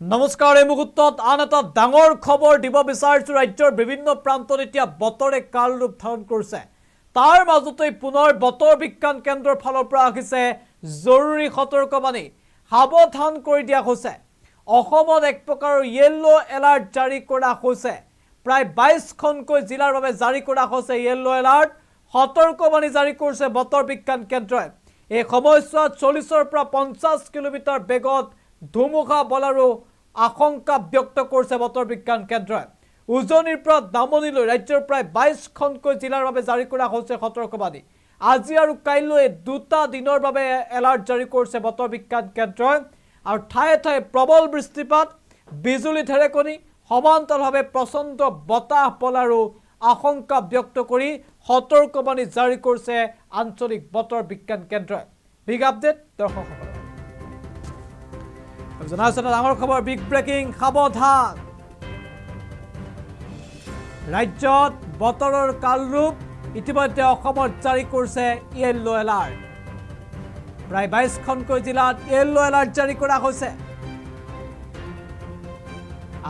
নমস্কাৰ। এই মুহূৰ্তত আন এটা ডাঙৰ খবৰ দিব বিচাৰিছো। ৰাজ্যৰ বিভিন্ন প্ৰান্তত এতিয়া বতৰে কাল ৰূপ ধাৰণ কৰিছে। তাৰ মাজতে পুনৰ বতৰ বিজ্ঞান কেন্দ্ৰৰ ফালৰ পৰা আহিছে জৰুৰী সতৰ্কবাণী। সাৱধান কৰি দিয়া হৈছে। অসমত এক প্ৰকাৰৰ য়েল্লো এলাৰ্ট জাৰি কৰা হৈছে। প্ৰায় 22খনকৈ জিলাৰ বাবে জাৰি কৰা হৈছে য়েল্লো এলাৰ্ট। সতৰ্কবাণী জাৰি কৰিছে বতৰ বিজ্ঞান কেন্দ্ৰই। এই সময়ছোৱাত 40ৰ পৰা 50 কিলোমিটাৰ বেগত ধুমুহা বলাৰো আশংকা ব্যক্ত কৰিছে বতৰ বিজ্ঞান কেন্দ্ৰই। উজনিৰ পৰা নামনিলৈ ৰাজ্যৰ প্ৰায় 22খনকৈ জিলাৰ বাবে জাৰি কৰা হৈছে সতৰ্কবাণী। আজি আৰু কাইলৈ দুটা দিনৰ বাবে এলাৰ্ট জাৰি কৰিছে বতৰ বিজ্ঞান কেন্দ্ৰই। আৰু ঠায়ে ঠায়ে প্ৰবল বৃষ্টিপাত, বিজুলী ঢেৰেকনি, সমান্তৰালভাৱে প্ৰচণ্ড বতাহ বলাৰো আশংকা ব্যক্ত কৰি সতৰ্কবাণী জাৰি কৰিছে আঞ্চলিক বতৰ বিজ্ঞান কেন্দ্ৰই। বিগ আপডেট দৰ্শকসকল। জনাইছো ডাঙৰ খবৰ, বিগ ব্ৰেকিং, সাৱধান। ৰাজ্যত বতৰৰ কালৰূপ ইতিমধ্যে অসমত জাৰি কৰিছে য়েল্লো এলাৰ্ট। প্ৰায় 22খনকৈ জিলাত য়েল্লো এলাৰ্ট জাৰি কৰা হৈছে।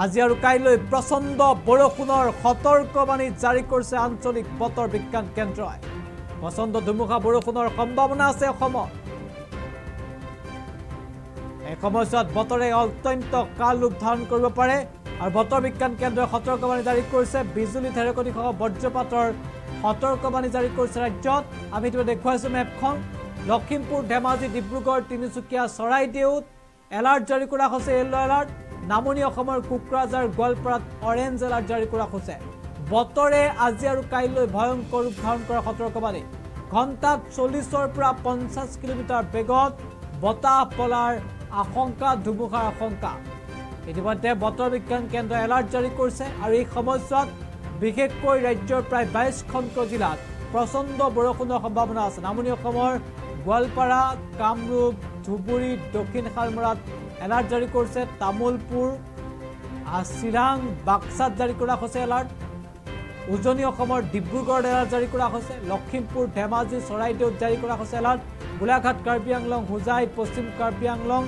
আজি আৰু কাইলৈ প্ৰচণ্ড বৰষুণৰ সতৰ্কবাণী জাৰি কৰিছে আঞ্চলিক বতৰ বিজ্ঞান কেন্দ্ৰই। প্ৰচণ্ড ধুমুহা বৰষুণৰ সম্ভাৱনা আছে অসমত। এই সময়ছোৱাত বতৰে অত্যন্ত কাল ৰূপ ধাৰণ কৰিব পাৰে। আৰু বতৰ বিজ্ঞান কেন্দ্ৰই সতৰ্কবাণী জাৰি কৰিছে। বিজুলী ঢেৰেকনি সহ বজ্ৰপাতৰ সতৰ্কবাণী জাৰি কৰিছে ৰাজ্যত। আমি ইতিমধ্যে দেখুৱাইছোঁ মেপখন। লখিমপুৰ, ধেমাজি, ডিব্ৰুগড়, তিনিচুকীয়া, চৰাইদেউত এলাৰ্ট জাৰি কৰা হৈছে য়েল্লো এলাৰ্ট। নামনি অসমৰ কোকৰাঝাৰ, গোৱালপাৰাত অৰেঞ্জ এলাৰ্ট জাৰি কৰা হৈছে। বতৰে আজি আৰু কাইলৈ ভয়ংকৰ ৰূপ ধাৰণ কৰা সতৰ্কবাণী। ঘণ্টাত 40ৰ পৰা 50 কিলোমিটাৰ বেগত বতাহ বলাৰ আশংকা, ধুমুহাৰ আশংকা। ইতিমধ্যে বতৰ বিজ্ঞান কেন্দ্ৰই এলাৰ্ট জাৰি কৰিছে। আৰু এই সময়ছোৱাত বিশেষকৈ ৰাজ্যৰ প্ৰায় 22খনকৈ জিলাত প্ৰচণ্ড বৰষুণৰ সম্ভাৱনা আছে। নামনি অসমৰ গোৱালপাৰা, কামৰূপ, ধুবুৰী, দক্ষিণ শালমৰাত এলাৰ্ট জাৰি কৰিছে। তামুলপুৰ, চিৰাং, বাক্সাত জাৰি কৰা হৈছে এলাৰ্ট। উজনি অসমৰ ডিব্ৰুগড়ত এলাৰ্ট জাৰি কৰা হৈছে। লখিমপুৰ, ধেমাজি, চৰাইদেউত জাৰি কৰা হৈছে এলাৰ্ট। গোলাঘাট, কাৰ্বি আংলং, হোজাই, পশ্চিম কাৰ্বি আংলং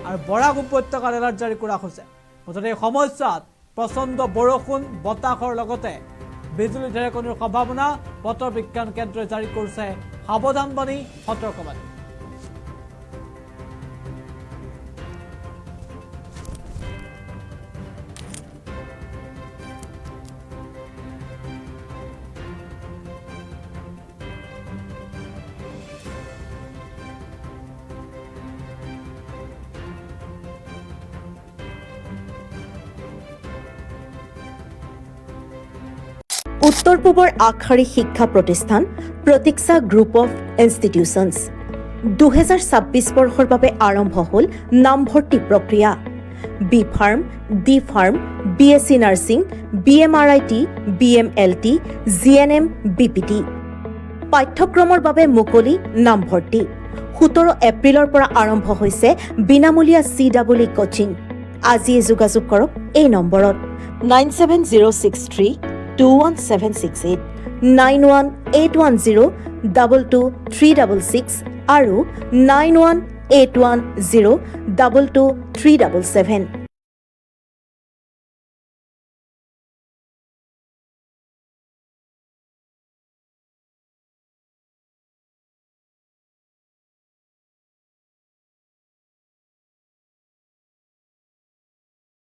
আৰু বৰাক উপত্যকাত এলাৰ্ট জাৰি কৰা হৈছে। মুঠতে এই সময়ছোৱাত প্ৰচণ্ড বৰষুণ, বতাহৰ লগতে বিজুলী ঢেৰেকনিৰ সম্ভাৱনা। বতৰ বিজ্ঞান কেন্দ্ৰই জাৰি কৰিছে সাৱধানবাণী, সতৰ্কবাণী। উত্তৰ পূবৰ আগশাৰী শিক্ষা প্ৰতিষ্ঠান প্ৰতীক্ষা গ্ৰুপ অফ ইনষ্টিটিউচনছ 2026 বৰ্ষৰ বাবে আৰম্ভ হ'ল নামভৰ্তি প্ৰক্ৰিয়া। B pharm, D pharm, BSc nursing, BMRIT, BMLT, GNM, BPT। পাঠ্যক্ৰমৰ বাবে মুকলি নামভৰ্তি। 17 এপ্ৰিলৰ পৰা আৰম্ভ হৈছে বিনামূলীয়া CEE কোচিং। আজিয়ে যোগাযোগ কৰক এই নম্বৰত 97063216768 9181022366 আৰু 9181022377।